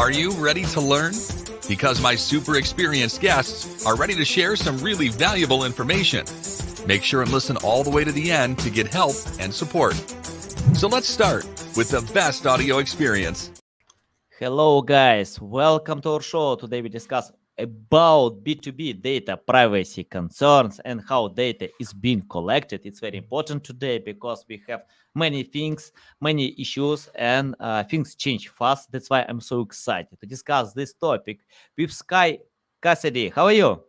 Are you ready to learn? Because my super experienced guests are ready to share some really valuable information. Make sure and listen all the way to the end to get help and support. So let's start with the best audio experience. Hello guys, welcome to our show. Today we discuss about B2B data privacy concerns and how data is being collected. It's very important today because we have many things, many issues, and things change fast. That's why I'm so excited to discuss this topic with Sky Cassidy. How are you?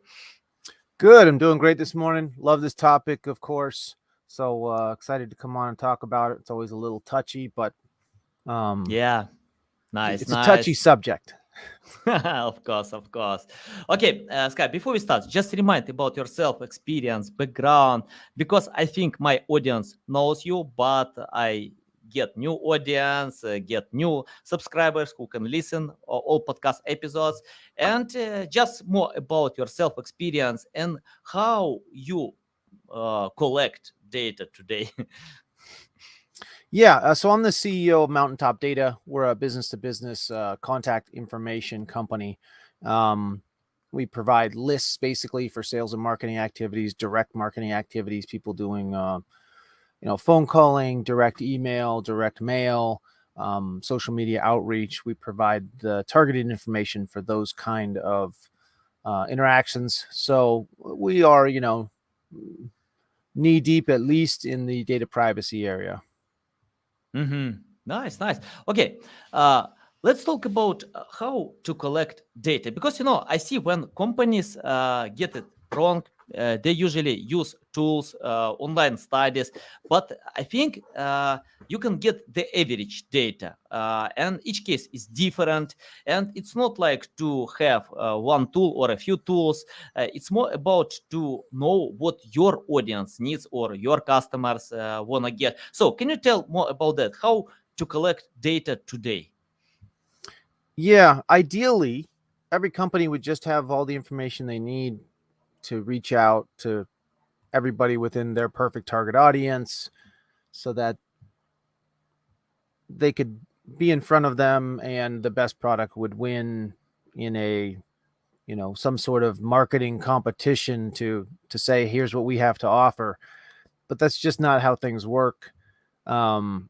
Good. I'm doing great this morning. Love this topic, of course. So excited to come on and talk about it. It's always a little touchy, but Yeah, nice. it's a touchy subject. Of course. Okay, Sky, before we start, just remind about yourself, experience, background, because I think my audience knows you, but I get new audience, get new subscribers who can listen all podcast episodes, and just more about yourself, experience, and how you collect data today. Yeah. So I'm the CEO of Mountaintop Data. We're a business-to-business contact information company. We provide lists basically for sales and marketing activities, direct marketing activities, people doing phone calling, direct email, direct mail, social media outreach. We provide the targeted information for those kind of interactions. So we are, knee deep at least in the data privacy area. Nice. Okay, let's talk about how to collect data, because I see when companies get it wrong, they usually use tools, online studies, but I think you can get the average data, and each case is different, and it's not like to have one tool or a few tools. It's more about to know what your audience needs or your customers want to get. So can you tell more about that, how to collect data today? Yeah, ideally, every company would just have all the information they need to reach out to everybody within their perfect target audience so that they could be in front of them and the best product would win in a some sort of marketing competition to say here's what we have to offer. But that's just not how things work. The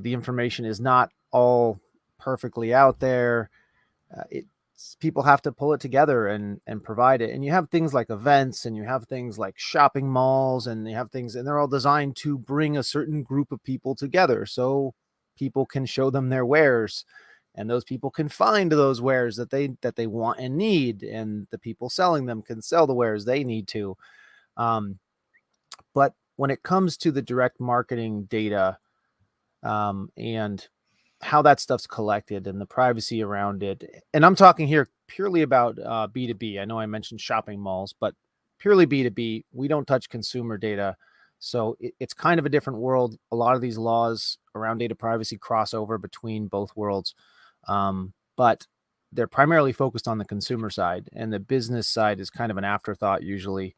information is not all perfectly out there. People have to pull it together and provide it. And you have things like events, and you have things like shopping malls, and you have things, and they're all designed to bring a certain group of people together so people can show them their wares, and those people can find those wares that they want and need, and the people selling them can sell the wares they need to. But when it comes to the direct marketing data, and how that stuff's collected and the privacy around it. And I'm talking here purely about B2B. I know I mentioned shopping malls, but purely B2B, we don't touch consumer data. So it's kind of a different world. A lot of these laws around data privacy cross over between both worlds. But they're primarily focused on the consumer side, and the business side is kind of an afterthought usually,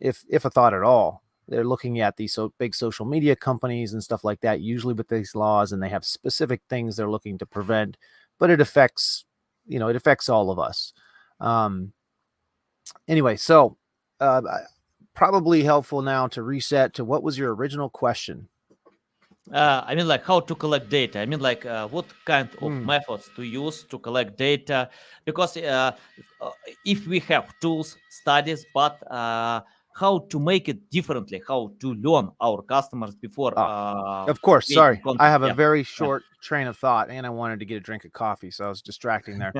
if a thought at all. They're looking at these big social media companies and stuff like that, usually with these laws, and they have specific things they're looking to prevent, but it affects all of us. Anyway, so probably helpful now to reset to what was your original question? I mean, like how to collect data. I mean, like what kind of methods to use to collect data? Because if we have tools, studies, but how to make it differently, how to learn our customers before. Of course, sorry. Content. I have a very short train of thought, and I wanted to get a drink of coffee, so I was distracting there.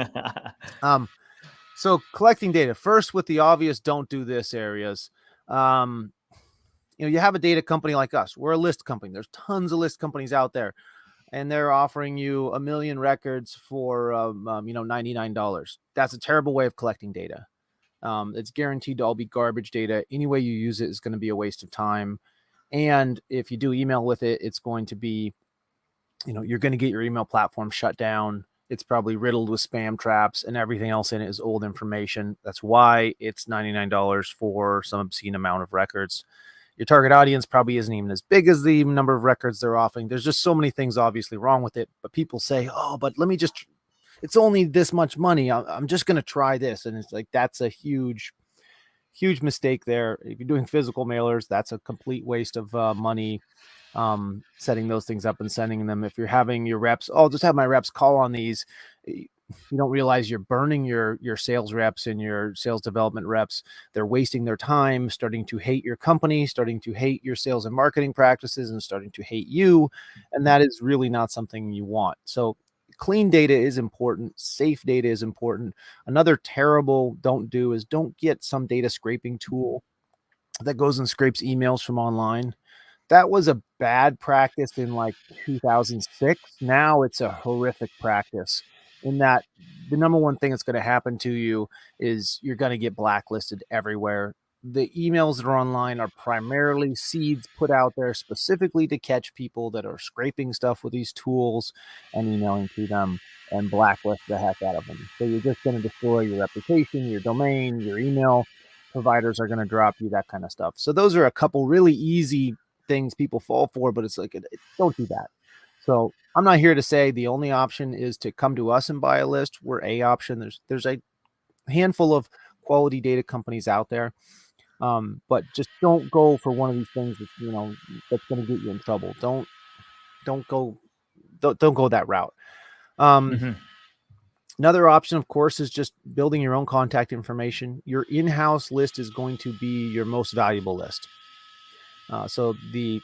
So collecting data, first with the obvious don't do this areas. You have a data company like us. We're a list company. There's tons of list companies out there, and they're offering you 1 million records for $99. That's a terrible way of collecting data. It's guaranteed to all be garbage data. Any way you use it is going to be a waste of time. And if you do email with it, it's going to be, you're going to get your email platform shut down. It's probably riddled with spam traps, and everything else in it is old information. That's why it's $99 for some obscene amount of records. Your target audience probably isn't even as big as the number of records they're offering. There's just so many things obviously wrong with it. But people say, oh, but let me just it's only this much money. I'm just going to try this. And it's like, that's a huge mistake there. If you're doing physical mailers, that's a complete waste of money. Setting those things up and sending them. If you're having your reps, I'll just have my reps call on these. You don't realize you're burning your sales reps and your sales development reps. They're wasting their time, starting to hate your company, starting to hate your sales and marketing practices, and starting to hate you. And that is really not something you want. So clean data is important. Safe data is important. Another terrible don't get some data scraping tool that goes and scrapes emails from online. That was a bad practice in like 2006. Now it's a horrific practice in that the number one thing that's going to happen to you is you're going to get blacklisted everywhere. The emails that are online are primarily seeds put out there specifically to catch people that are scraping stuff with these tools and emailing to them and blacklist the heck out of them. So you're just going to destroy your reputation, your domain, your email providers are going to drop you, that kind of stuff. So those are a couple really easy things people fall for, but it's like, don't do that. So I'm not here to say the only option is to come to us and buy a list. We're a option. There's a handful of quality data companies out there. But just don't go for one of these things that, that's going to get you in trouble. Don't go that route. Another option, of course, is just building your own contact information. Your in-house list is going to be your most valuable list. So the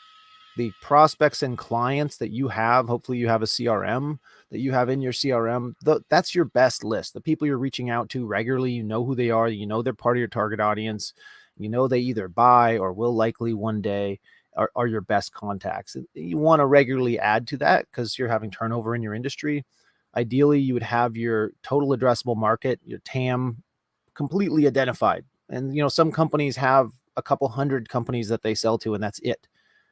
prospects and clients that you have, hopefully you have a CRM that you have in your CRM. That's your best list. The people you're reaching out to regularly, you know who they are. You know they're part of your target audience. You know they either buy or will likely one day are your best contacts. You want to regularly add to that because you're having turnover in your industry. Ideally, you would have your total addressable market, your TAM, completely identified. And some companies have a couple hundred companies that they sell to, and that's it.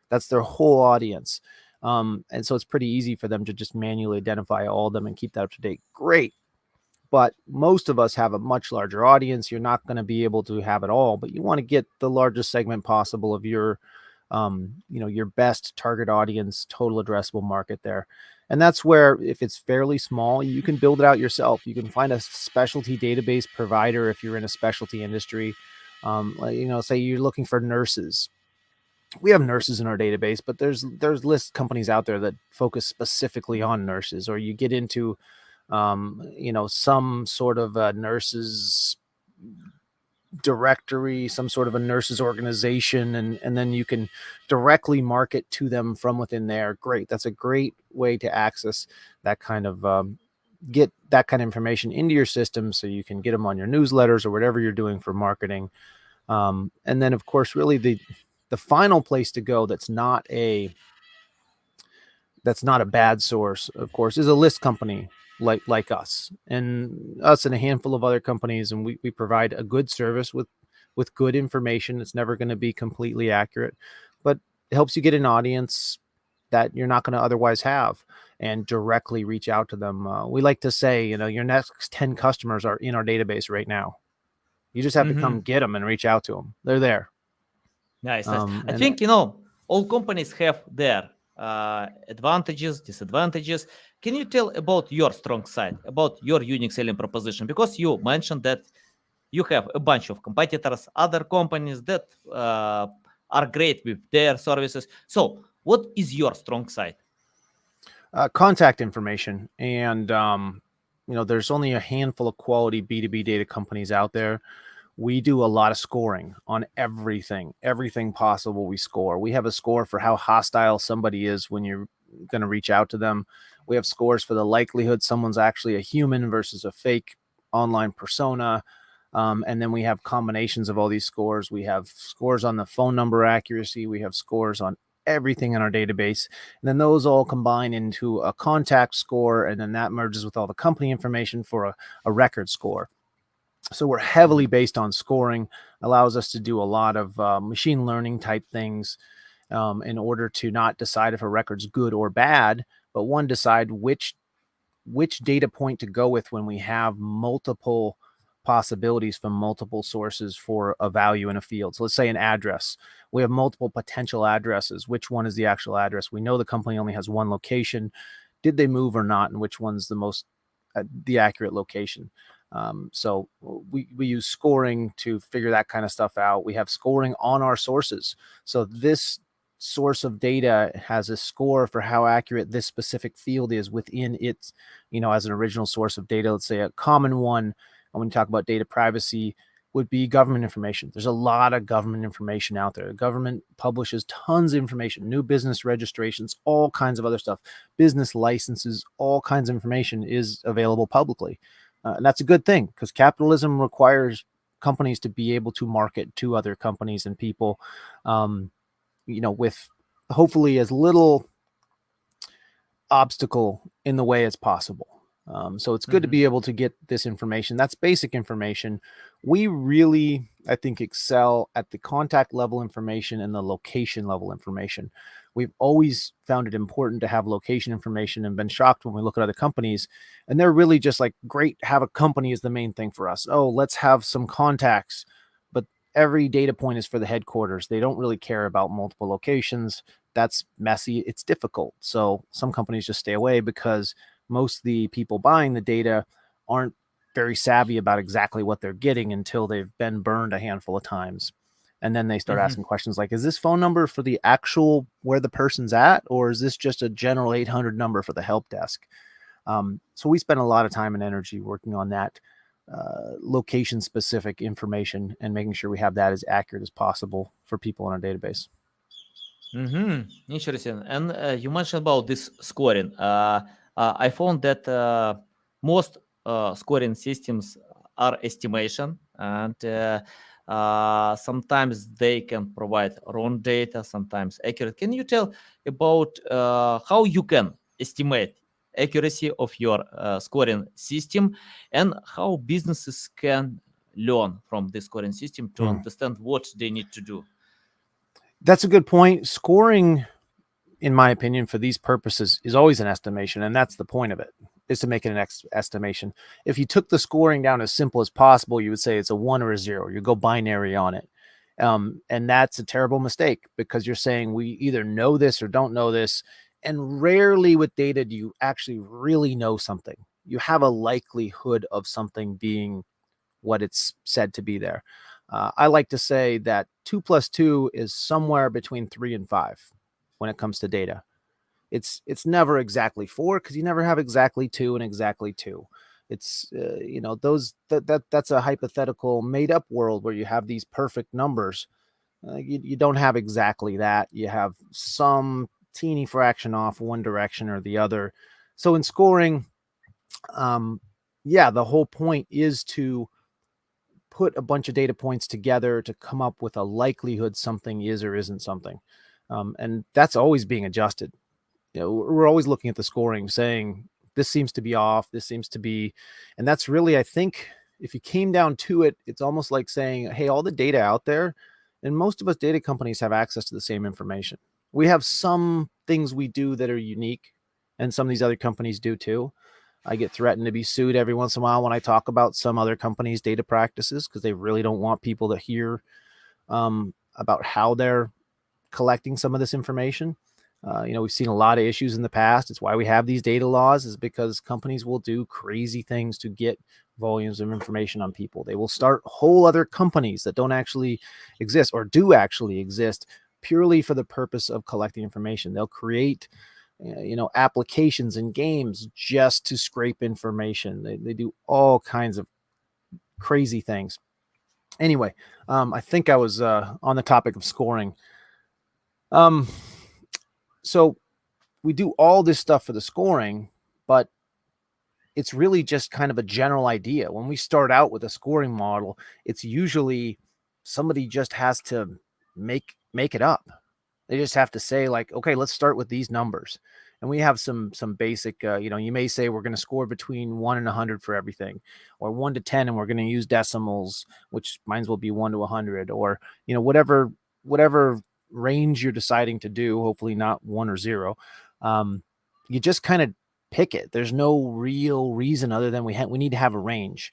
That's their whole audience. And so it's pretty easy for them to just manually identify all of them and keep that up to date. Great. But most of us have a much larger audience. You're not going to be able to have it all, but you want to get the largest segment possible of your, your best target audience, total addressable market there. And that's where, if it's fairly small, you can build it out yourself. You can find a specialty database provider if you're in a specialty industry. Say you're looking for nurses. We have nurses in our database, but there's list companies out there that focus specifically on nurses, or you get into, some sort of a nurses directory, some sort of a nurses organization, and then you can directly market to them from within there. Great. That's a great way to access that kind of, get that kind of information into your system so you can get them on your newsletters or whatever you're doing for marketing. And then, of course, really the final place to go that's not a bad source, of course, is a list company like us and a handful of other companies. And we provide a good service with good information. It's never going to be completely accurate, but it helps you get an audience that you're not going to otherwise have and directly reach out to them. We like to say, your next 10 customers are in our database right now. You just have to come get them and reach out to them. They're there. Nice. I think, all companies have their advantages, disadvantages. Can you tell about your strong side, about your unique selling proposition? Because you mentioned that you have a bunch of competitors, other companies that are great with their services. So what is your strong side? Contact information. And, there's only a handful of quality B2B data companies out there. We do a lot of scoring on everything possible. We score. We have a score for how hostile somebody is when you're going to reach out to them. We have scores for the likelihood someone's actually a human versus a fake online persona. And then we have combinations of all these scores. We have scores on the phone number accuracy. We have scores on everything in our database. And then those all combine into a contact score. And then that merges with all the company information for a record score. So we're heavily based on scoring, allows us to do a lot of machine learning type things in order to not decide if a record's good or bad, but decide which data point to go with when we have multiple possibilities from multiple sources for a value in a field. So let's say an address. We have multiple potential addresses. Which one is the actual address? We know the company only has one location. Did they move or not? And which one's the most the accurate location. So we use scoring to figure that kind of stuff out. We have scoring on our sources. So this source of data has a score for how accurate this specific field is within its, as an original source of data. Let's say a common one, and when you talk about data privacy, would be government information. There's a lot of government information out there. The government publishes tons of information, new business registrations, all kinds of other stuff, business licenses, all kinds of information is available publicly. And that's a good thing, because capitalism requires companies to be able to market to other companies and people, with hopefully as little obstacle in the way as possible. So it's good to be able to get this information. That's basic information. We really, I think, excel at the contact level information and the location level information. We've always found it important to have location information, and been shocked when we look at other companies and they're really just like, great, have a company is the main thing for us. Oh, let's have some contacts, but every data point is for the headquarters. They don't really care about multiple locations. That's messy. It's difficult. So some companies just stay away, because most of the people buying the data aren't very savvy about exactly what they're getting until they've been burned a handful of times. And then they start asking questions like, is this phone number for the actual where the person's at, or is this just a general 800 number for the help desk? So we spend a lot of time and energy working on that location specific information and making sure we have that as accurate as possible for people in our database. Interesting. And you mentioned about this scoring. I found that most scoring systems are estimation, and sometimes they can provide wrong data, sometimes accurate. Can you tell about how you can estimate accuracy of your scoring system, and how businesses can learn from the scoring system to understand what they need to do? That's a good point. Scoring, in my opinion, for these purposes is always an estimation, and that's the point of it, is to make it an estimation. If you took the scoring down as simple as possible, you would say it's a 1 or a 0. You go binary on it. And that's a terrible mistake, because you're saying we either know this or don't know this. And rarely with data do you actually really know something. You have a likelihood of something being what it's said to be there. I like to say that 2 + 2 is somewhere between 3 and 5 when it comes to data. It's never exactly 4, because you never have exactly 2 and exactly 2. It's that's a hypothetical made up world where you have these perfect numbers. You don't have exactly that. You have some teeny fraction off one direction or the other. So in scoring, the whole point is to put a bunch of data points together to come up with a likelihood something is or isn't something. And that's always being adjusted. We're always looking at the scoring, saying this seems to be off, this seems to be, and that's really, I think, if you came down to it, it's almost like saying, hey, all the data out there, and most of us data companies have access to the same information. We have some things we do that are unique, and some of these other companies do too. I get threatened to be sued every once in a while when I talk about some other companies' data practices, because they really don't want people to hear about how they're collecting some of this information. We've seen a lot of issues in the past. It's why we have these data laws, is because companies will do crazy things to get volumes of information on people. They will start whole other companies that don't actually exist, or do actually exist, purely for the purpose of collecting information. They'll create applications and games just to scrape information. They do all kinds of crazy things. Anyway, I think I was on the topic of scoring. So we do all this stuff for the scoring, but it's really just kind of a general idea. When we start out with a scoring model, it's usually somebody just has to make it up. They just have to say, like, okay, let's start with these numbers. And we have some basic, you may say we're going to score between 1 and 100 for everything, or 1 to 10, and we're going to use decimals, which mine will be 1 to 100, or, whatever range you're deciding to do, hopefully not 1 or 0. You just kind of pick it. There's no real reason other than we need to have a range.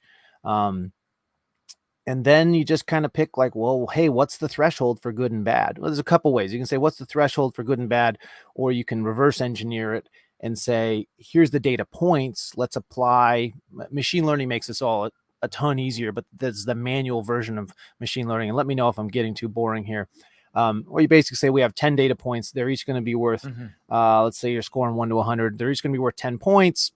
And then you just kind of pick, like, well, hey, what's the threshold for good and bad? Well, there's a couple ways. You can say, what's the threshold for good and bad? Or you can reverse engineer it and say, here's the data points. Let's apply. Machine learning makes this all a ton easier, but that's the manual version of machine learning. And let me know if I'm getting too boring here. Or you basically say we have 10 data points. They're each going to be worth, let's say you're scoring 1 to 100. They're each going to be worth 10 points.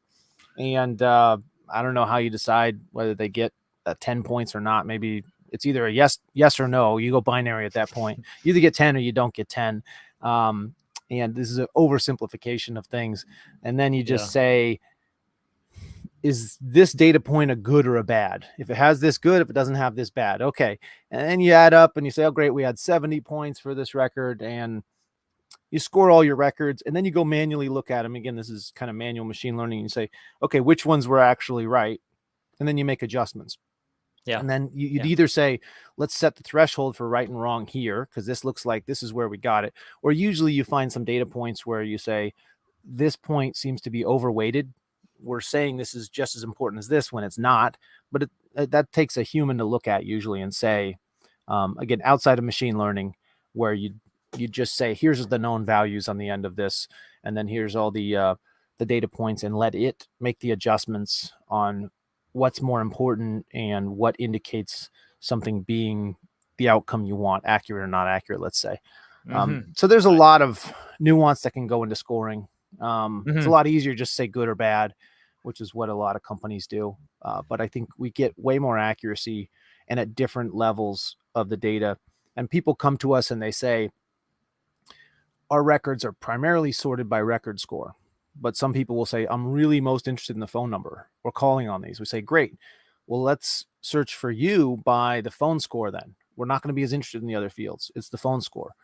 And I don't know how you decide whether they get 10 points or not. Maybe it's either a yes or no. You go binary at that point. You either get 10 or you don't get 10. And this is an oversimplification of things. And then you just say, is this data point a good or a bad? If it has this good, if it doesn't have this bad, okay. And then you add up and you say, oh, great, we had 70 points for this record, and you score all your records, and then you go manually look at them. Again, this is kind of manual machine learning. You say, okay, which ones were actually right? And then you make adjustments. Yeah. And then you'd either say, let's set the threshold for right and wrong here, because this looks like this is where we got it. Or usually you find some data points where you say, this point seems to be overweighted. We're saying this is just as important as this when it's not, but that takes a human to look at usually and say, again, outside of machine learning, where you just say, here's the known values on the end of this, and then here's all the data points, and let it make the adjustments on what's more important and what indicates something being the outcome you want, accurate or not accurate, let's say. So there's a lot of nuance that can go into scoring. It's a lot easier just to say good or bad, which is what a lot of companies do. But I think we get way more accuracy and at different levels of the data. And people come to us and they say, our records are primarily sorted by record score. But some people will say, I'm really most interested in the phone number. We're calling on these. We say, great. Well, let's search for you by the phone score then. We're not going to be as interested in the other fields. It's the phone score.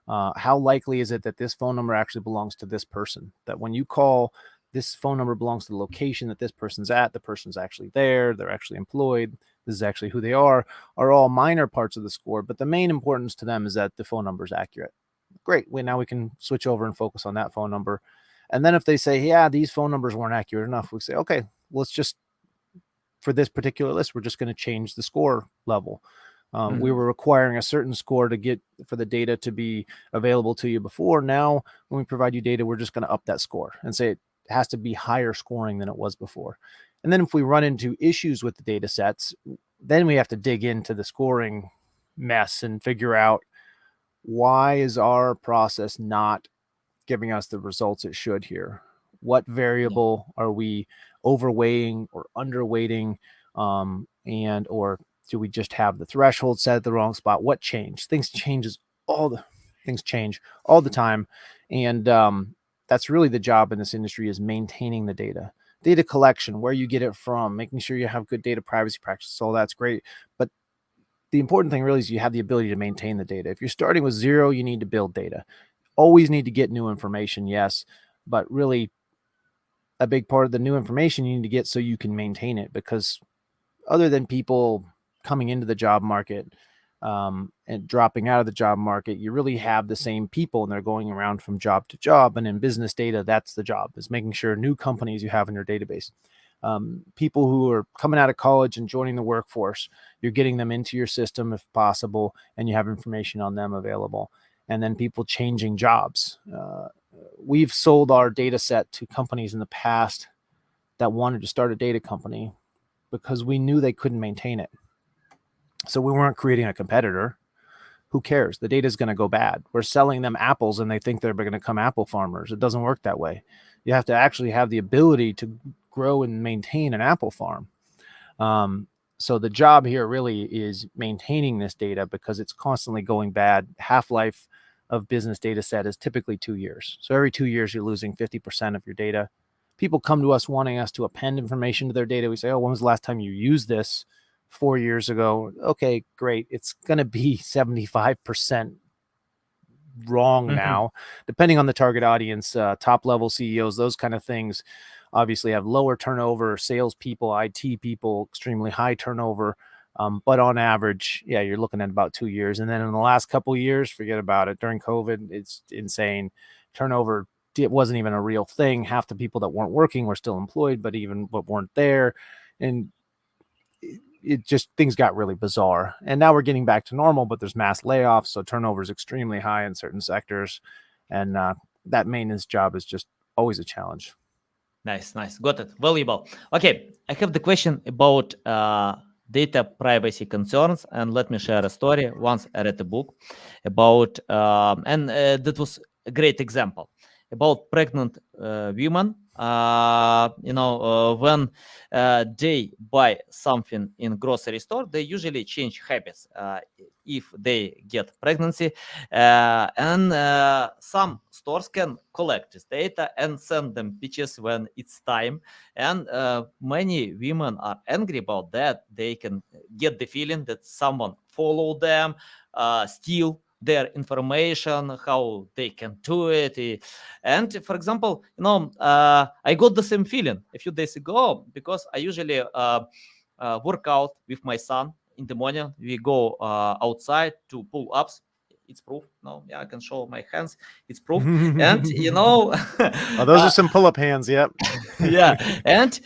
How likely is it that this phone number actually belongs to this person? That when you call, this phone number belongs to the location that this person's at, the person's actually there, they're actually employed, this is actually who they are all minor parts of the score. But the main importance to them is that the phone number is accurate. Great. Now we can switch over and focus on that phone number. And then if they say, yeah, these phone numbers weren't accurate enough, we say, okay, let's just, for this particular list, we're just going to change the score level. We were requiring a certain score to get for the data to be available to you before. Now, when we provide you data, we're just going to up that score and say it has to be higher scoring than it was before. And then if we run into issues with the data sets, then we have to dig into the scoring mess and figure out, why is our process not giving us the results it should here? What variable are we overweighting or underweighting, and or do we just have the threshold set at the wrong spot? What changed? Things change all the time. And that's really the job in this industry, is maintaining the data. Data collection, where you get it from, making sure you have good data privacy practices, all that's great. But the important thing really is you have the ability to maintain the data. If you're starting with zero, you need to build data. Always need to get new information, yes, but really a big part of the new information you need to get so you can maintain it, because other than people coming into the job market and dropping out of the job market, you really have the same people and they're going around from job to job. And in business data, that's the job, is making sure new companies you have in your database, people who are coming out of college and joining the workforce, you're getting them into your system if possible, and you have information on them available. And then people changing jobs. We've sold our data set to companies in the past that wanted to start a data company because we knew they couldn't maintain it. So we weren't creating a competitor. Who cares? The data is going to go bad. We're selling them apples and they think they're going to become apple farmers. It doesn't work that way. You have to actually have the ability to grow and maintain an apple farm. So the job here really is maintaining this data, because it's constantly going bad. Half-life of business data set is typically 2 years. So every 2 years, you're losing 50% of your data. People come to us wanting us to append information to their data. We say, oh, when was the last time you used this? 4 years ago. Okay, great. It's going to be 75% wrong now, depending on the target audience. Top level CEOs, those kind of things obviously have lower turnover. Salespeople, IT people, extremely high turnover. But on average, yeah, you're looking at about 2 years. And then in the last couple of years, forget about it. During COVID, it's insane. Turnover, it wasn't even a real thing. Half the people that weren't working were still employed, but weren't there. And it just, things got really bizarre. And now we're getting back to normal, but there's mass layoffs. So turnover is extremely high in certain sectors. And that maintenance job is just always a challenge. Nice, nice. Got it. Valuable. Okay, I have the question about data privacy concerns, and let me share a story. Once I read a book about, and that was a great example about pregnant women. When they buy something in grocery store, they usually change habits if they get pregnancy, and some stores can collect this data and send them pictures when it's time. And many women are angry about that. They can get the feeling that someone follow them, steal their information, how they can do it. And for example, I got the same feeling a few days ago because I usually work out with my son in the morning. We go outside to pull ups. It's proof. No, yeah, I can show my hands. It's proof. And Oh, those are some pull-up hands. Yep. yeah. And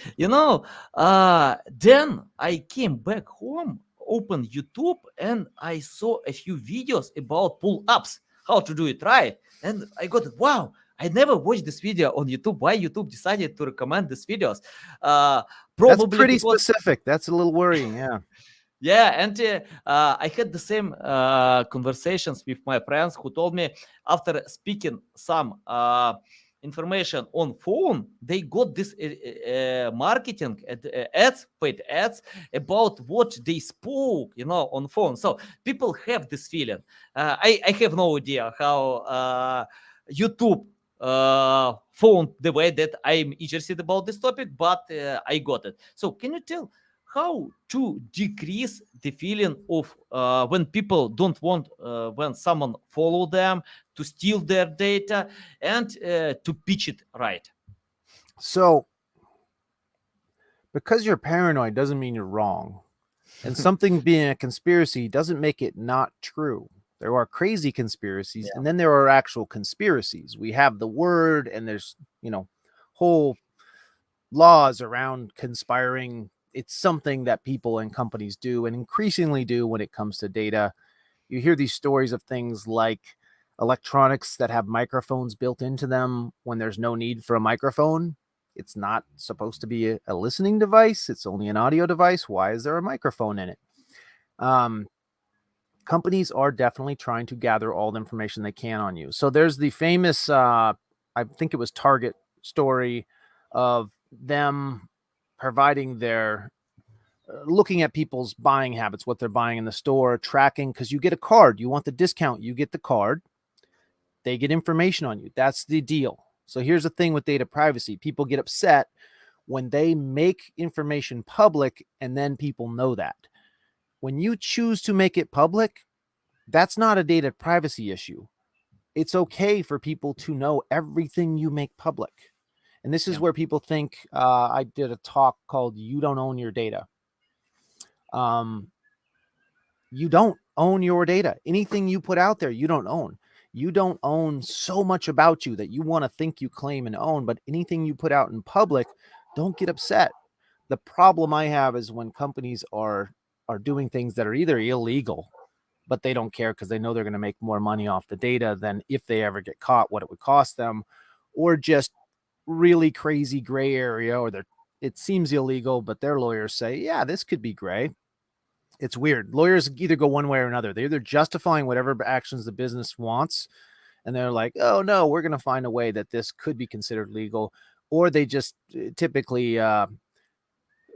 then I came back home, opened YouTube, and I saw a few videos about pull-ups, how to do it right. And I got it. Wow, I never watched this video on YouTube. Why YouTube decided to recommend these videos? That's Probably pretty because specific. That's a little worrying. Yeah. yeah, and I had the same conversations with my friends who told me after speaking some information on phone, they got this marketing ads, paid ads about what they spoke, on phone. So people have this feeling. I have no idea how YouTube found the way that I'm interested about this topic, but I got it. So can you tell how to decrease the feeling of when people don't want when someone follow them to steal their data and to pitch it right? So, because you're paranoid doesn't mean you're wrong. And something being a conspiracy doesn't make it not true. There are crazy conspiracies, and then there are actual conspiracies. We have the word, and there's, whole laws around conspiring. It's something that people and companies do and increasingly do when it comes to data. You hear these stories of things like electronics that have microphones built into them when there's no need for a microphone. It's not supposed to be a listening device. It's only an audio device. Why is there a microphone in it? Companies are definitely trying to gather all the information they can on you. So there's the famous, I think it was Target story of them providing their looking at people's buying habits, what they're buying in the store, tracking, because you get a card. You want the discount, you get the card. They get information on you. That's the deal. So here's the thing with data privacy. People get upset when they make information public and then people know that. When you choose to make it public, that's not a data privacy issue. It's okay for people to know everything you make public. And this is where people think, I did a talk called You Don't Own Your Data. You don't own your data. Anything you put out there, you don't own. You don't own so much about you that you want to think you claim and own, but anything you put out in public, don't get upset. The problem I have is when companies are doing things that are either illegal, but they don't care because they know they're going to make more money off the data than if they ever get caught, what it would cost them, or just really crazy gray area, or it seems illegal, but their lawyers say, yeah, this could be gray. It's weird. Lawyers either go one way or another. They're either justifying whatever actions the business wants, and they're like, oh, no, we're going to find a way that this could be considered legal, or they just typically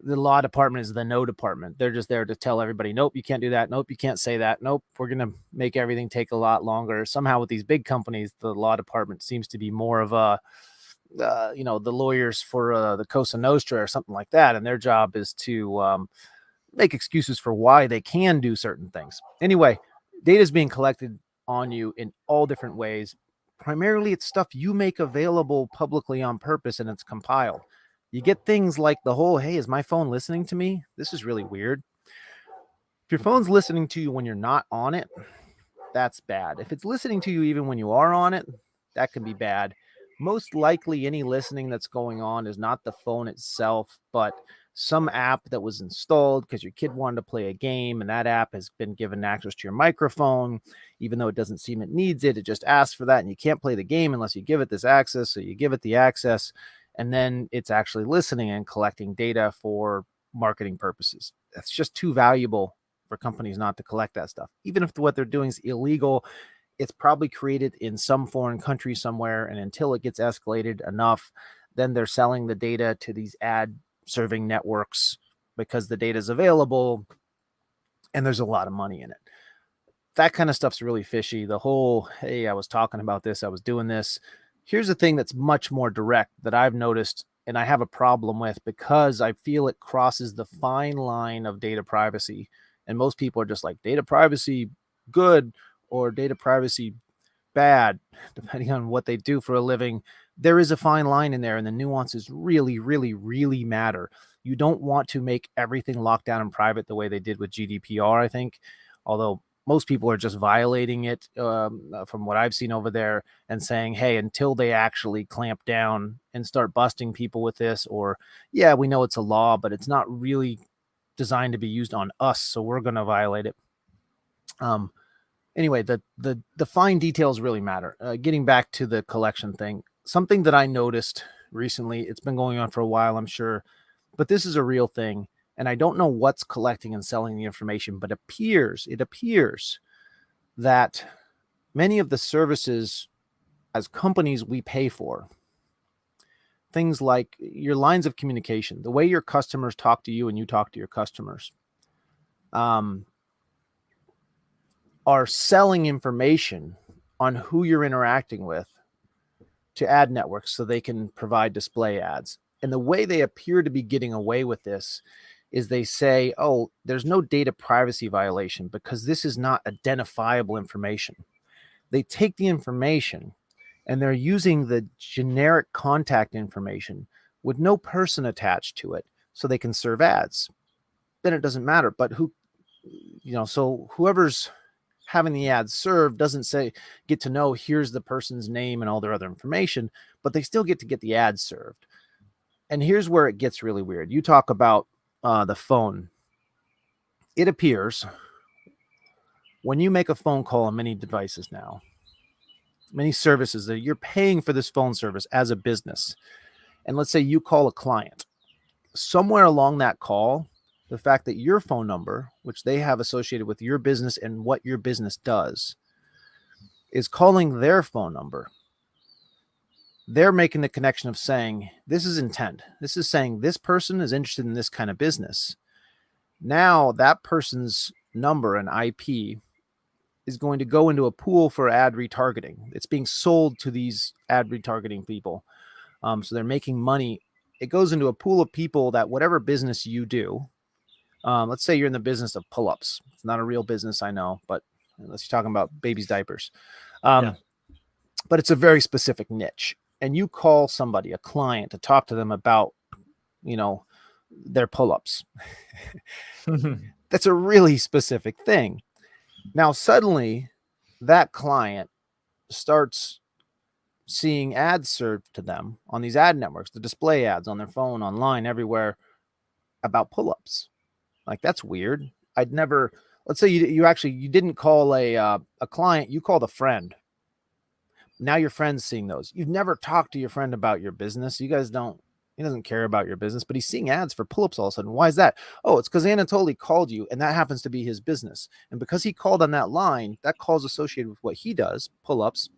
the law department is the no department. They're just there to tell everybody, nope, you can't do that. Nope, you can't say that. Nope, we're going to make everything take a lot longer. Somehow with these big companies, the law department seems to be more of a, the lawyers for the Cosa Nostra or something like that. And their job is to make excuses for why they can do certain things. Anyway, data is being collected on you in all different ways. Primarily, it's stuff you make available publicly on purpose, and it's compiled. You get things like the whole, hey, is my phone listening to me? This is really weird. If your phone's listening to you when you're not on it, that's bad. If it's listening to you even when you are on it, that can be bad. most likely any listening that's going on is not the phone itself, but some app that was installed because your kid wanted to play a game, and that app has been given access to your microphone, even though it doesn't seem it needs it. It just asks for that, and you can't play the game unless you give it this access. So you give it the access, and then it's actually listening and collecting data for marketing purposes. That's just too valuable for companies not to collect that stuff. Even if what they're doing is illegal, it's probably created in some foreign country somewhere, and until it gets escalated enough, then they're selling the data to these ad serving networks because the data is available and there's a lot of money in it. That kind of stuff's really fishy. The whole, hey, I was talking about this, I was doing this. Here's the thing that's much more direct that I've noticed and I have a problem with, because I feel it crosses the fine line of data privacy. And most people are just like, data privacy good or data privacy bad, depending on what they do for a living. There is a fine line in there, and the nuances really, really, really matter. You don't want to make everything locked down and private the way they did with GDPR, I think, although most people are just violating it from what I've seen over there and saying, hey, until they actually clamp down and start busting people with this, or, yeah, we know it's a law, but it's not really designed to be used on us, so we're going to violate it. Anyway, the fine details really matter. Getting back to the collection thing, something that I noticed recently, it's been going on for a while, I'm sure, but this is a real thing. And I don't know what's collecting and selling the information, but it appears that many of the services as companies we pay for, things like your lines of communication, the way your customers talk to you and you talk to your customers, are selling information on who you're interacting with to ad networks so they can provide display ads. And the way they appear to be getting away with this is they say, oh, there's no data privacy violation because this is not identifiable information. They take the information and they're using the generic contact information with no person attached to it so they can serve ads. Then it doesn't matter. But so whoever's having the ads served doesn't get to know here's the person's name and all their other information, but they still get to get the ads served. And here's where it gets really weird. You talk about the phone. It appears when you make a phone call on many devices now, many services, that you're paying for this phone service as a business. And let's say you call a client. Somewhere along that call, the fact that your phone number, which they have associated with your business and what your business does, is calling their phone number. They're making the connection of saying, this is intent. This is saying this person is interested in this kind of business. Now that person's number and IP is going to go into a pool for ad retargeting. It's being sold to these ad retargeting people. So they're making money. It goes into a pool of people that whatever business you do, let's say you're in the business of pull-ups. It's not a real business, I know, but unless you're talking about babies' diapers. But it's a very specific niche. And you call somebody, a client, to talk to them about, their pull-ups. That's a really specific thing. Now, suddenly, that client starts seeing ads served to them on these ad networks, the display ads on their phone, online, everywhere, about pull-ups. Like, that's weird. Let's say you didn't call a client, you called a friend. Now your friend's seeing those. You've never talked to your friend about your business. He doesn't care about your business, but he's seeing ads for pull-ups all of a sudden. Why is that? Oh, it's because Anatoly called you, and that happens to be his business. And because he called on that line, that call's associated with what he does, pull-ups.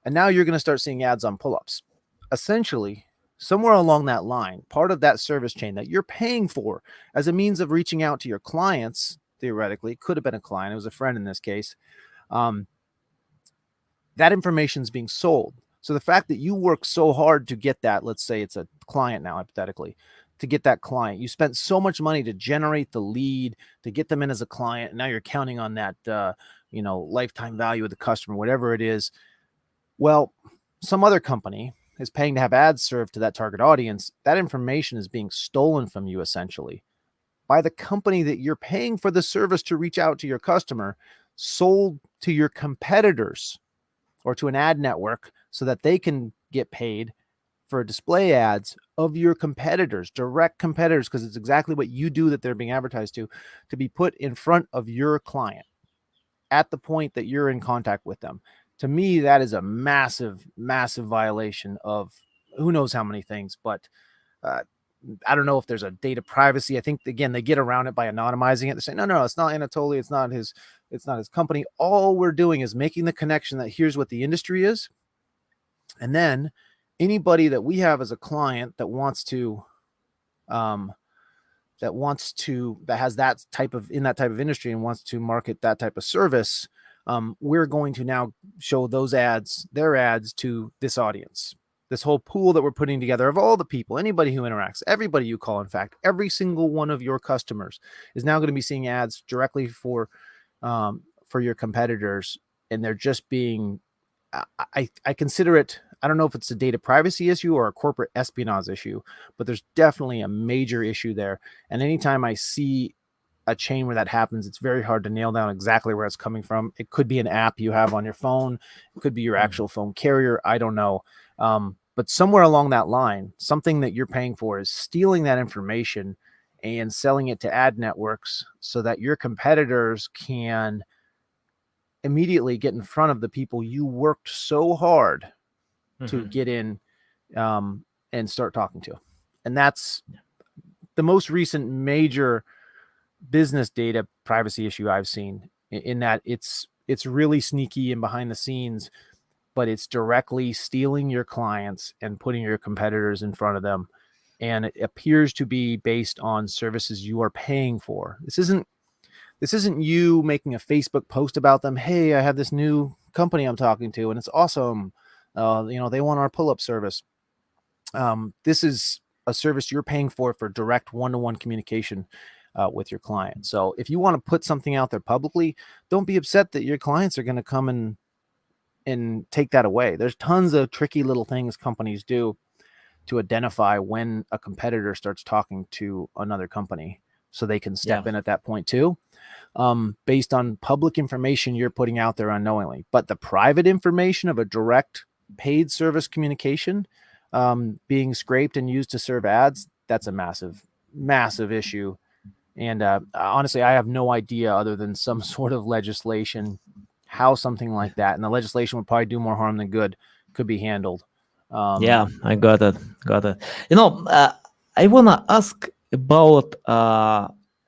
And now you're going to start seeing ads on pull-ups. Essentially, somewhere along that line, part of that service chain that you're paying for as a means of reaching out to your clients, theoretically, it could have been a client. It was a friend in this case. That information is being sold. So the fact that you work so hard to get that, let's say it's a client now, hypothetically, to get that client, you spent so much money to generate the lead, to get them in as a client. And now you're counting on that, lifetime value of the customer, whatever it is. Well, some other company is paying to have ads served to that target audience. That information is being stolen from you essentially by the company that you're paying for the service to reach out to your customer, sold to your competitors or to an ad network so that they can get paid for display ads of your competitors, direct competitors, because it's exactly what you do that they're being advertised to be put in front of your client at the point that you're in contact with them. To me, that is a massive, massive violation of who knows how many things, but I don't know if there's a data privacy. I think, again, they get around it by anonymizing it. They say, no, it's not Anatoly. It's not his company. All we're doing is making the connection that here's what the industry is. And then anybody that we have as a client that has that type of industry and wants to market that type of service, we're going to now show their ads to this audience, this whole pool that we're putting together of all the people, anybody who interacts, everybody you call. In fact, every single one of your customers is now going to be seeing ads directly for your competitors. And they're just being, I consider it, I don't know if it's a data privacy issue or a corporate espionage issue, but there's definitely a major issue there. And anytime I see a chain where that happens, it's very hard to nail down exactly where it's coming from. It could be an app you have on your phone. It could be your actual phone carrier. I don't know. But somewhere along that line, something that you're paying for is stealing that information and selling it to ad networks so that your competitors can immediately get in front of the people you worked so hard to get in and start talking to. And that's the most recent major business data privacy issue I've seen, in that it's really sneaky and behind the scenes, but it's directly stealing your clients and putting your competitors in front of them. And it appears to be based on services you are paying for. This isn't you making a Facebook post about them. Hey, I have this new company I'm talking to and it's awesome. They want our pull-up service. This is a service you're paying for direct one-to-one communication with your client. So if you want to put something out there publicly, don't be upset that your clients are going to come and take that away. There's tons of tricky little things companies do to identify when a competitor starts talking to another company so they can step in at that point too, based on public information you're putting out there unknowingly. But the private information of a direct paid service communication being scraped and used to serve ads, that's a massive, massive issue. And honestly, I have no idea, other than some sort of legislation, how something like that, and the legislation would probably do more harm than good, could be handled. I got it. I want to ask about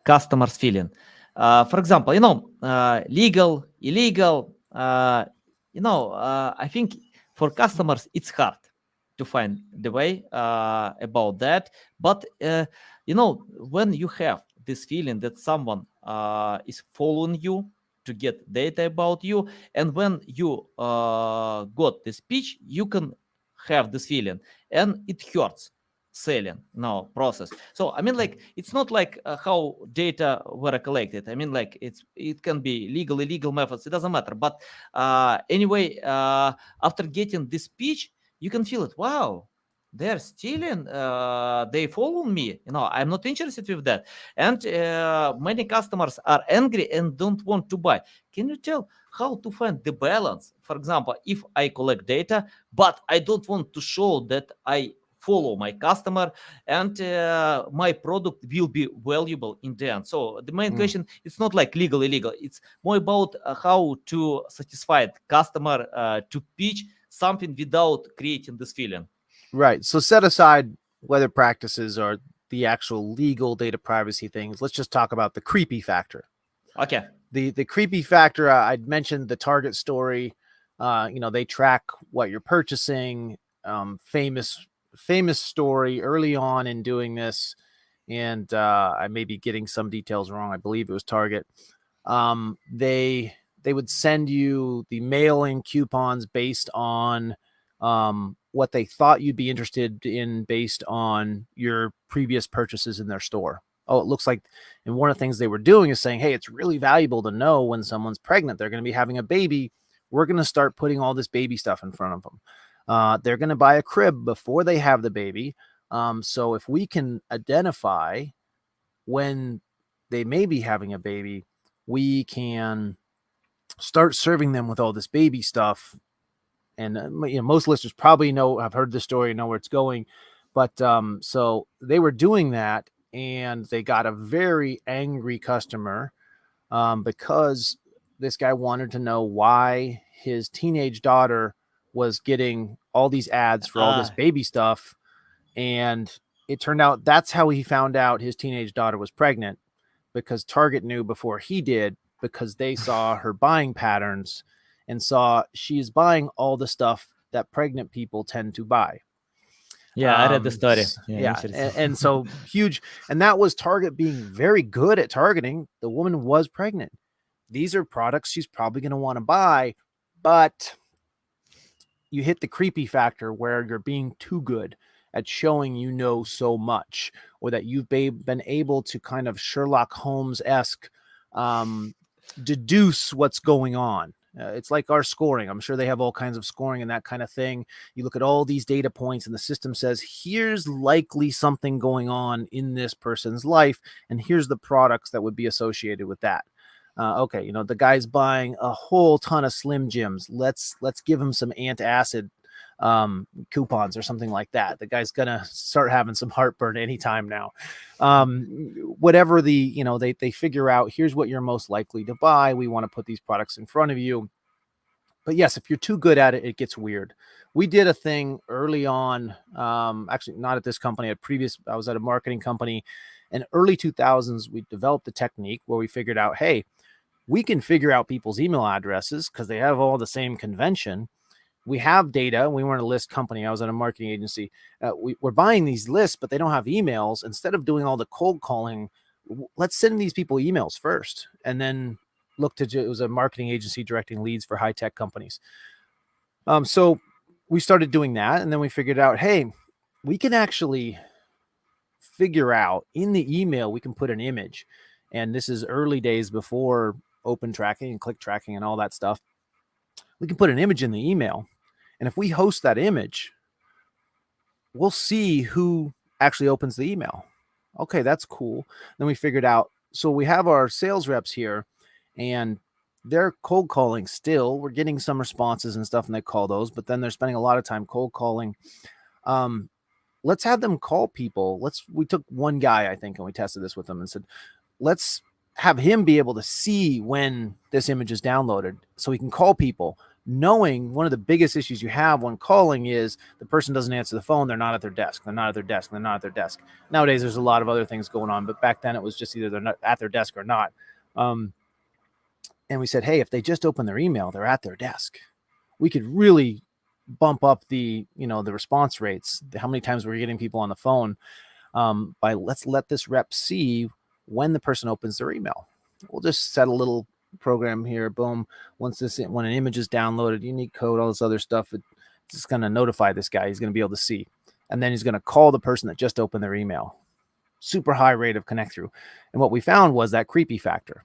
customers' feeling. For example, legal, illegal, I think for customers, it's hard to find the way about that. But, when you have this feeling that someone is following you to get data about you, and when you got this pitch, you can have this feeling, and it hurts selling process. So I mean, like, it's not like how data were collected. I mean, like, it can be legal, illegal methods, it doesn't matter. But anyway, after getting this pitch, you can feel it. Wow, they're stealing, they follow me, I'm not interested with that. And many customers are angry and don't want to buy. Can you tell how to find the balance? For example, if I collect data, but I don't want to show that I follow my customer, and my product will be valuable in the end. So the main question, it's not like legal, illegal. It's more about how to satisfy the customer to pitch something without creating this feeling. Right. So set aside whether practices or the actual legal data privacy things. Let's just talk about the creepy factor. Okay. The creepy factor, I'd mentioned the Target story. They track what you're purchasing. Famous story early on in doing this. And I may be getting some details wrong. I believe it was Target. They would send you the mailing coupons based on what they thought you'd be interested in based on your previous purchases in their store. Oh, it looks like, and one of the things they were doing is saying, hey, it's really valuable to know when someone's pregnant, they're going to be having a baby. We're going to start putting all this baby stuff in front of them. They're going to buy a crib before they have the baby. So if we can identify when they may be having a baby, we can start serving them with all this baby stuff And most listeners probably have heard the story, know where it's going. But so they were doing that, and they got a very angry customer because this guy wanted to know why his teenage daughter was getting all these ads for all this baby stuff. And it turned out that's how he found out his teenage daughter was pregnant, because Target knew before he did, because they saw her buying patterns and saw she's buying all the stuff that pregnant people tend to buy. Yeah, I read the story. Yeah. And so huge. And that was Target being very good at targeting. The woman was pregnant. These are products she's probably going to want to buy, but you hit the creepy factor where you're being too good at showing so much, or that you've been able to kind of Sherlock Holmes-esque deduce what's going on. It's like our scoring. I'm sure they have all kinds of scoring and that kind of thing. You look at all these data points and the system says, here's likely something going on in this person's life, and here's the products that would be associated with that. Okay, the guy's buying a whole ton of Slim Jims. Let's give him some antacid coupons or something like that. The guy's gonna start having some heartburn anytime now. Whatever they figure out, here's what you're most likely to buy. We want to put these products in front of you. But yes, if you're too good at it, it gets weird. We did a thing early on, actually not at this company, I was at a marketing company in early 2000s. We developed a technique where we figured out, hey, we can figure out people's email addresses because they have all the same convention. We have data. We weren't a list company. I was at a marketing agency. We're buying these lists, but they don't have emails. Instead of doing all the cold calling, let's send these people emails first, and then it was a marketing agency directing leads for high-tech companies. So we started doing that, and then we figured out, hey, we can actually figure out in the email, we can put an image. And this is early days before open tracking and click tracking and all that stuff. We can put an image in the email. And if we host that image, we'll see who actually opens the email. Okay, that's cool. Then we figured out, so we have our sales reps here, and they're cold calling still. We're getting some responses and stuff, and they call those, but then they're spending a lot of time cold calling. Let's have them call people. We took one guy, I think, and we tested this with them and said, let's have him be able to see when this image is downloaded so he can call people, knowing one of the biggest issues you have when calling is the person doesn't answer the phone. They're not at their desk. They're not at their desk. They're not at their desk. Nowadays, there's a lot of other things going on, but back then it was just either they're not at their desk or not. And we said, hey, if they just open their email, they're at their desk. We could really bump up the response rates, how many times we're getting people on the phone, by let's let this rep see when the person opens their email. We'll just set a little program here. Boom. When an image is downloaded, unique code, all this other stuff, it's just going to notify this guy. He's going to be able to see. And then he's going to call the person that just opened their email. Super high rate of connect through. And what we found was that creepy factor.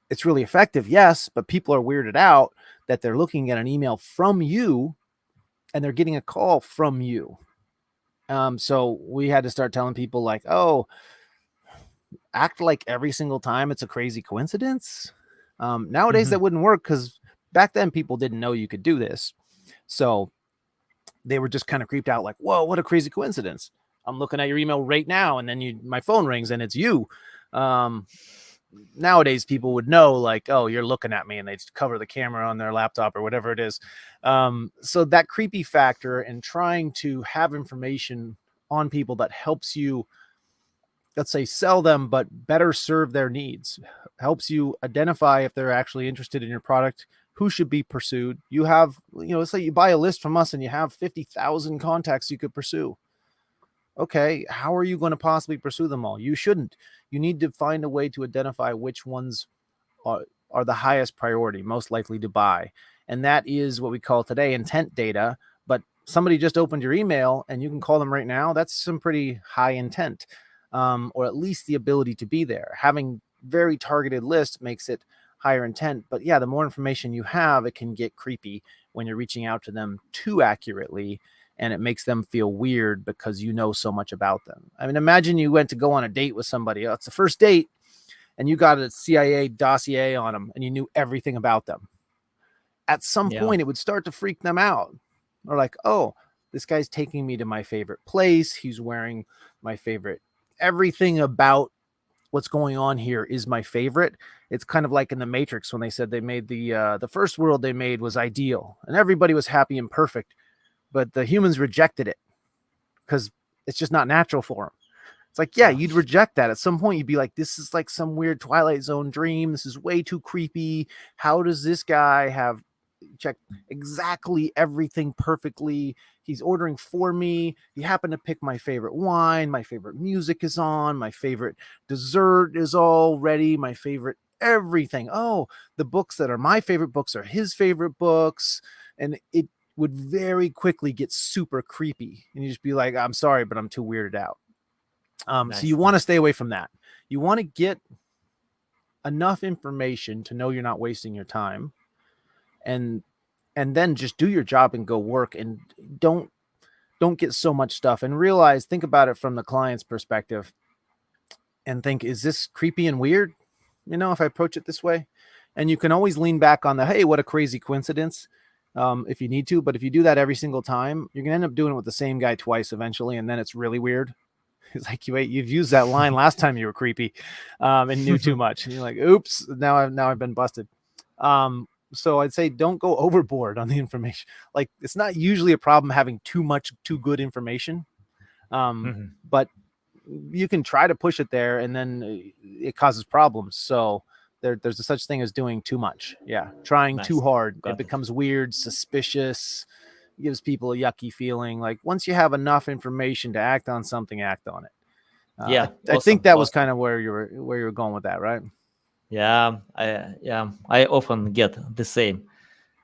It's really effective, yes, but people are weirded out that they're looking at an email from you and they're getting a call from you. So we had to start telling people like, oh, act like every single time it's a crazy coincidence. Nowadays that wouldn't work because back then people didn't know you could do this. So they were just kind of creeped out like, whoa, what a crazy coincidence. I'm looking at your email right now, and then my phone rings and it's you. Nowadays people would know like, oh, you're looking at me, and they'd cover the camera on their laptop or whatever it is. So that creepy factor and trying to have information on people that helps you, let's say, sell them, but better serve their needs, helps you identify if they're actually interested in your product, who should be pursued. You have, let's say you buy a list from us and you have 50,000 contacts you could pursue. Okay, how are you going to possibly pursue them all? You shouldn't. You need to find a way to identify which ones are the highest priority, most likely to buy. And that is what we call today intent data. But somebody just opened your email and you can call them right now. That's some pretty high intent, or at least the ability to be there. Having very targeted lists makes it higher intent. But yeah, the more information you have, it can get creepy when you're reaching out to them too accurately. And it makes them feel weird because you know so much about them. I mean, imagine you went to go on a date with somebody. It's the first date, and you got a CIA dossier on them, and you knew everything about them. at some Yeah. point it would start to freak them out. Or like, oh, this guy's taking me to my favorite place. He's wearing my favorite. Everything about what's going on here is my favorite. It's kind of like in the Matrix when they said they made the first world they made was ideal and everybody was happy and perfect, but the humans rejected it because it's just not natural for them. It's like, yeah, Yeah. you'd reject that. At some point, you'd be like, this is like some weird Twilight Zone dream. This is way too creepy. How does this guy have checked exactly everything perfectly? He's ordering for me. He happened to pick my favorite wine. My favorite music is on. My favorite dessert is all ready. My favorite everything. Oh, the books that are my favorite books are his favorite books. And it would very quickly get super creepy. And you just be like, I'm sorry, but I'm too weirded out. So Nice, you want to nice. stay away from that. You want to get enough information to know you're not wasting your time, and then just do your job and go work, and don't get so much stuff, and realize, think about it from the client's perspective and think, is this creepy and weird? If I approach it this way, and you can always lean back on the, hey, what a crazy coincidence, if you need to. But if you do that every single time, you're gonna end up doing it with the same guy twice eventually, and then it's really weird. It's like, wait, you've used that line last time you were creepy, and knew too much. And you're like, oops, now I've been busted. So I'd say don't go overboard on the information. Like, it's not usually a problem having too good information, Mhm. but you can try to push it there, and then it causes problems. So there's a such thing as doing too much. Yeah, trying too Nice. hard, it Got it. becomes weird, suspicious, gives people a yucky feeling. Like, once you have enough information to act on something, act on it. Yeah. I think Awesome. that was Awesome. kind of where you were going with that, right? Yeah. I often get the same Mm.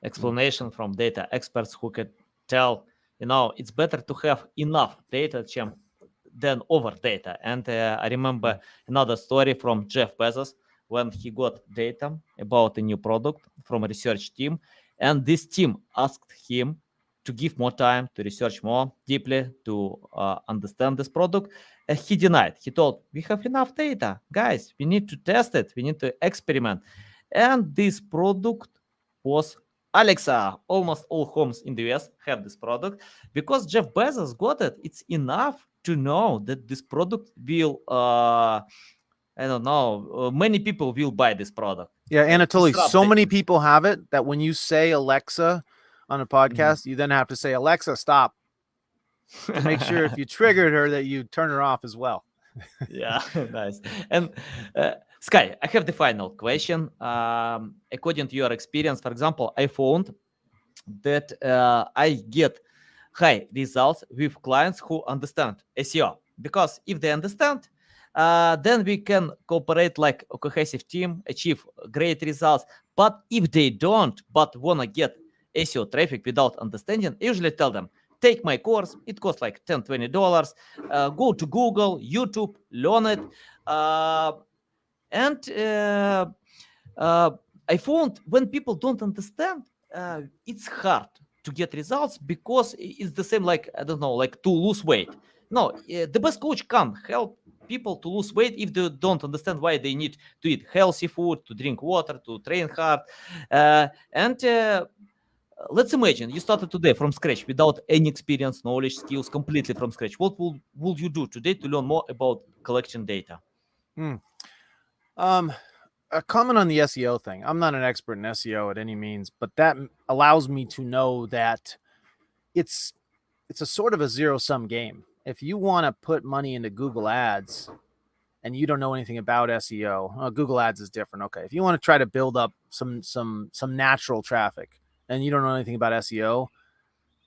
explanation from data experts who can tell, it's better to have enough data than over data. And I remember another story from Jeff Bezos when he got data about a new product from a research team, and this team asked him to give more time to research more deeply to understand this product, and he denied. He told, we have enough data, guys, we need to test it, we need to experiment. And this product was Alexa. Almost all homes in the US have this product because Jeff Bezos got it. It's enough to know that this product will, I don't know, many people will buy this product. Yeah, Anatoly, Disrupt so the many people have it that when you say Alexa on a podcast, you then have to say, Alexa, stop, to make sure if you triggered her that you turn her off as well. Yeah, nice. And Sky, I have the final question. According to your experience, for example, I found that I get high results with clients who understand SEO, because if they understand, then we can cooperate like a cohesive team, achieve great results. But if they don't, but wanna get SEO traffic without understanding, I usually tell them, take my course. It costs like $10-20. Go to Google, YouTube, learn it. And I found when people don't understand, it's hard to get results, because it's the same like, I don't know, like to lose weight. No, the best coach can help people to lose weight if they don't understand why they need to eat healthy food, to drink water, to train hard. And let's imagine you started today from scratch without any experience, knowledge, skills, completely from scratch. What will you do today to learn more about collection data? A comment on the SEO thing. I'm not an expert in SEO at any means, but that allows me to know that it's a sort of a zero-sum game. If you want to put money into Google Ads and you don't know anything about SEO, Google Ads is different. Okay, if you want to try to build up some natural traffic and you don't know anything about SEO,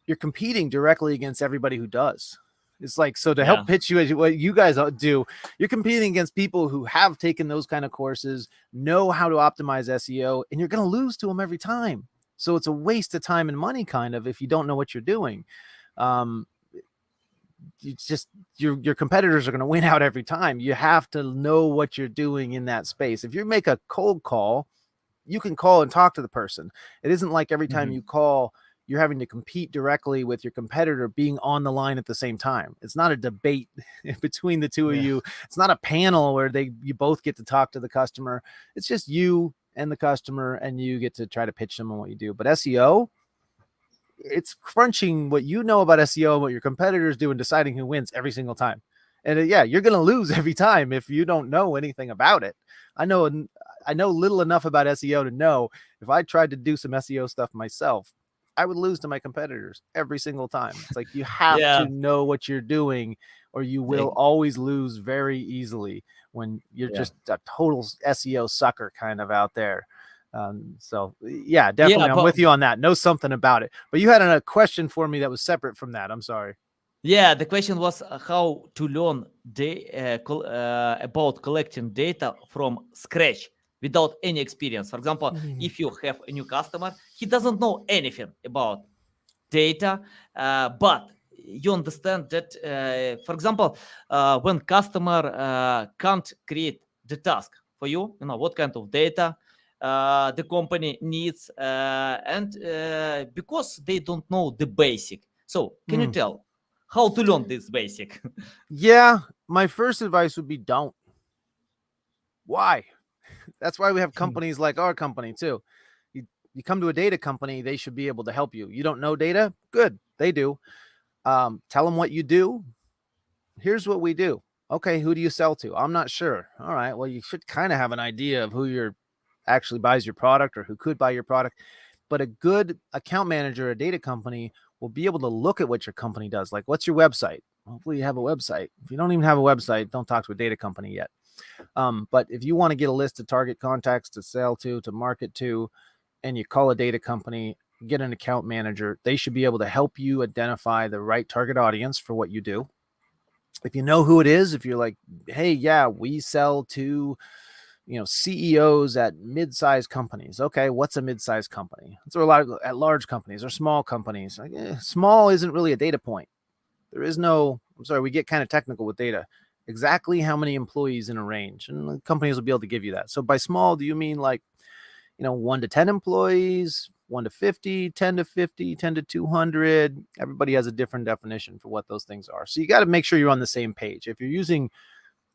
you're competing directly against everybody who does. It's like, so to help pitch you what you guys do, you're competing against people who have taken those kind of courses, know how to optimize SEO, and you're going to lose to them every time. So it's a waste of time and money, kind of, if you don't know what you're doing. It's just your competitors are going to win out every time. You have to know what you're doing in that space. If you make a cold call, you can call and talk to the person. It isn't like every time you call, you're having to compete directly with your competitor being on the line at the same time. It's not a debate between the two of you. It's not a panel where you both get to talk to the customer. It's just you and the customer, and you get to try to pitch them on what you do. But SEO, it's crunching what you know about SEO and what your competitors do and deciding who wins every single time. And yeah, you're going to lose every time if you don't know anything about it. I know little enough about SEO to know if I tried to do some SEO stuff myself, I would lose to my competitors every single time. It's like you have Yeah. to know what you're doing, or you will Ex- always lose very easily when you're Yeah. just a total SEO sucker kind of out there. So yeah, definitely, Yeah, I'm but with you on that. Know something about it. But you had a question for me that was separate from that. I'm sorry. yeah, the question was how to learn about collecting data from scratch without any experience. For example, if you have a new customer, he doesn't know anything about data, but you understand that, for example, when customer can't create the task for you, you know what kind of data the company needs, and because they don't know the basic. So, can you tell how to learn this basic? Yeah, my first advice would be don't. Why? That's why we have companies like our company too. You come to a data company, they should be able to help you. You don't know data? Good, they do. Tell them what you do. Here's what we do. Okay, who do you sell to? I'm not sure. All right, well, you should kind of have an idea of who you're actually buys your product or who could buy your product. But a good account manager, a data company, will be able to look at what your company does. Like, what's your website? Hopefully, you have a website. If you don't even have a website, don't talk to a data company yet. But if you want to get a list of target contacts to sell to market to, and you call a data company, get an account manager, they should be able to help you identify the right target audience for what you do. If you know who it is, if you're like, hey, yeah, we sell to, CEOs at mid-sized companies. Okay, what's a mid-sized company? So a lot of at large companies or small companies. Like, small isn't really a data point. There is no, I'm sorry, we get kind of technical with data. Exactly how many employees in a range, and companies will be able to give you that. So by small, do you mean like, 1 to 10 employees, 1 to 50, 10 to 50, 10 to 200? Everybody has a different definition for what those things are. So you got to make sure you're on the same page. If you're using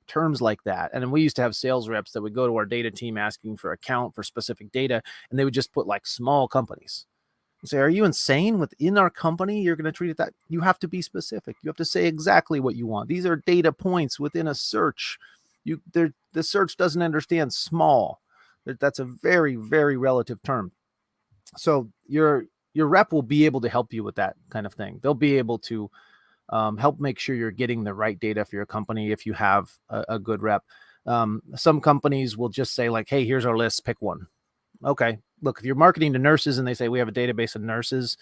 terms like that, and then we used to have sales reps that would go to our data team asking for account for specific data, and they would just put like small companies. Say, are you insane? Within our company, you're going to treat it that. You have to be specific. You have to say exactly what you want. These are data points within a search. The search doesn't understand small. That's a very, very relative term. So your rep will be able to help you with that kind of thing. They'll be able to help make sure you're getting the right data for your company if you have a good rep. Some companies will just say like, hey, here's our list, pick one. Okay, look, if you're marketing to nurses and they say we have a database of nurses,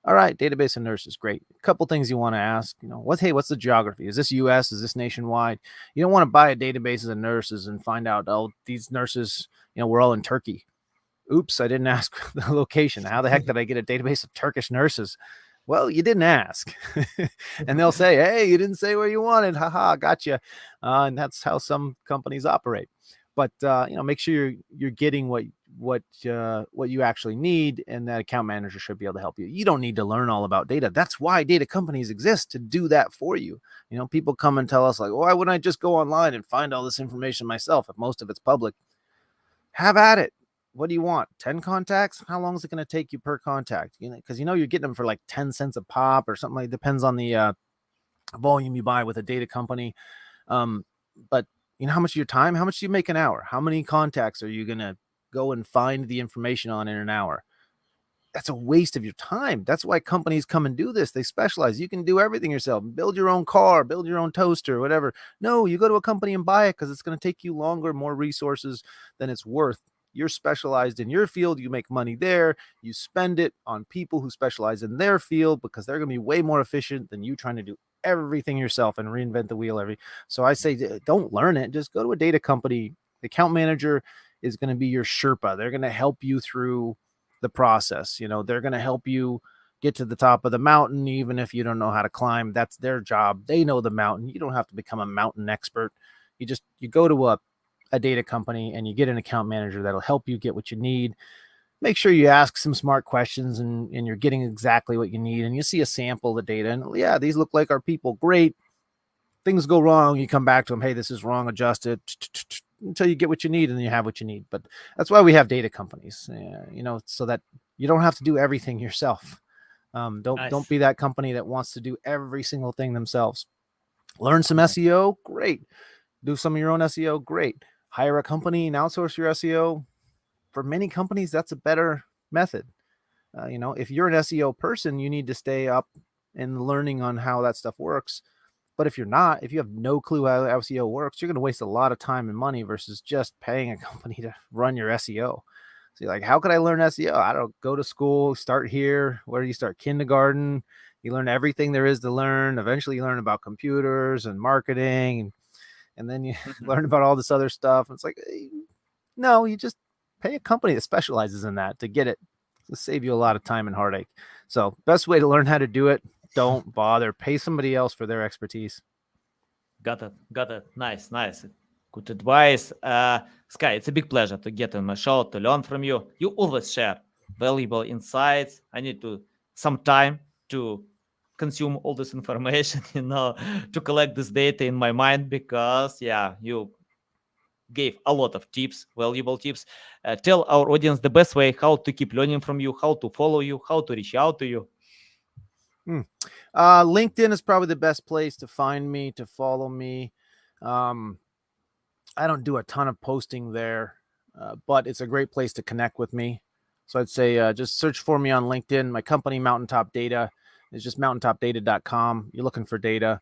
all right, database of nurses, great. A couple things you want to ask, what's the geography? Is this US? Is this nationwide? You don't want to buy a database of nurses and find out, oh, these nurses, we're all in Turkey. Oops, I didn't ask the location. How the heck did I get a database of Turkish nurses? Well, you didn't ask. And they'll say, hey, you didn't say where you wanted. Haha, gotcha. And that's how some companies operate. But make sure you're getting what you actually need, and that account manager should be able to help you. You don't need to learn all about data. That's why data companies exist, to do that for you. People come and tell us like, why wouldn't I just go online and find all this information myself if most of it's public? Have at it. What do you want? 10 contacts? How long is it going to take you per contact? Because you're getting them for like 10 cents a pop or something. Like, depends on the volume you buy with a data company. But how much of your time? How much do you make an hour? How many contacts are you going to go and find the information on in an hour? That's a waste of your time. That's why companies come and do this. They specialize. You can do everything yourself. Build your own car, build your own toaster, whatever. No, you go to a company and buy it because it's going to take you longer, more resources than it's worth. You're specialized in your field. You make money there. You spend it on people who specialize in their field because they're going to be way more efficient than you trying to do everything yourself and reinvent the wheel So I say, don't learn it. Just go to a data company. The account manager is going to be your Sherpa. They're going to help you through the process. They're going to help you get to the top of the mountain, even if you don't know how to climb. That's their job. They know the mountain. You don't have to become a mountain expert. You go to a data company and you get an account manager that'll help you get what you need. Make sure you ask some smart questions and you're getting exactly what you need. And you see a sample of the data and, yeah, these look like our people. Great. things go wrong, you come back to them, hey, this is wrong, adjust it until you get what you need, and then you have what you need. But that's why we have data companies, so that you don't have to do everything yourself. Don't Nice. be that company that wants to do every single thing themselves. Learn some Nice. SEO, great. Do some of your own SEO, great. Hire a company and outsource your SEO. For many companies, that's a better method. If you're an SEO person, you need to stay up and learning on how that stuff works. But if you're not, if you have no clue how SEO works, you're going to waste a lot of time and money versus just paying a company to run your SEO. So you're like, how could I learn SEO? I don't go to school, start here. Where do you start? Kindergarten. You learn everything there is to learn. Eventually you learn about computers and marketing, and then you learn about all this other stuff. It's like, no, you just pay a company that specializes in that to get it. It'll save you a lot of time and heartache. So best way to learn how to do it, don't bother. Pay somebody else for their expertise. Got it. Nice. Good advice. Sky, it's a big pleasure to get on my show, to learn from you. You always share valuable insights. I need some time to consume all this information, to collect this data in my mind, because you gave a lot of tips, valuable tips. Tell our audience the best way how to keep learning from you, how to follow you, how to reach out to you. LinkedIn is probably the best place to find me, to follow me. I don't do a ton of posting there, but it's a great place to connect with me. So I'd say just search for me on LinkedIn. My company, Mountaintop Data, is just mountaintopdata.com. You're looking for data.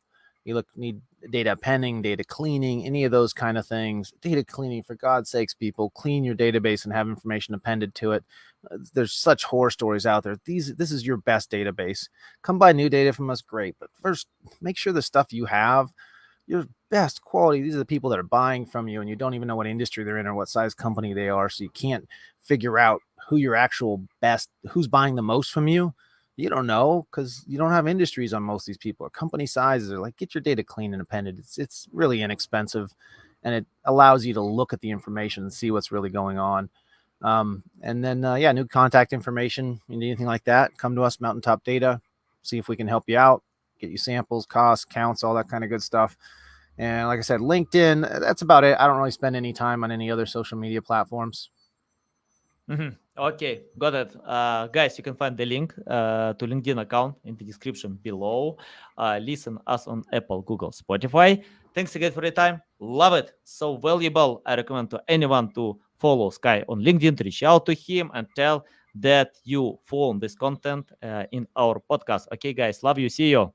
Need data appending, data cleaning, any of those kind of things. Data cleaning, for God's sakes, people, clean your database and have information appended to it. There's such horror stories out there. This is your best database. Come buy new data from us, great. But first, make sure the stuff you have, your best quality. These are the people that are buying from you, and you don't even know what industry they're in or what size company they are. So you can't figure out who your actual best, who's buying the most from you. You don't know because you don't have industries on most of these people, or company sizes. Are like, get your data clean and appended. It's really inexpensive, and it allows you to look at the information and see what's really going on. And then new contact information, anything like that, come to us, Mountaintop Data, see if we can help you out, get you samples, costs, counts, all that kind of good stuff. And like I said, LinkedIn, that's about it. I don't really spend any time on any other social media platforms. Okay, got it. Guys, you can find the link to LinkedIn account in the description below. Listen us on Apple, Google, Spotify. Thanks again for your time. Love it. So valuable. I recommend to anyone to follow Sky on LinkedIn, to reach out to him and tell that you found this content in our podcast. Okay, guys, love you. See you.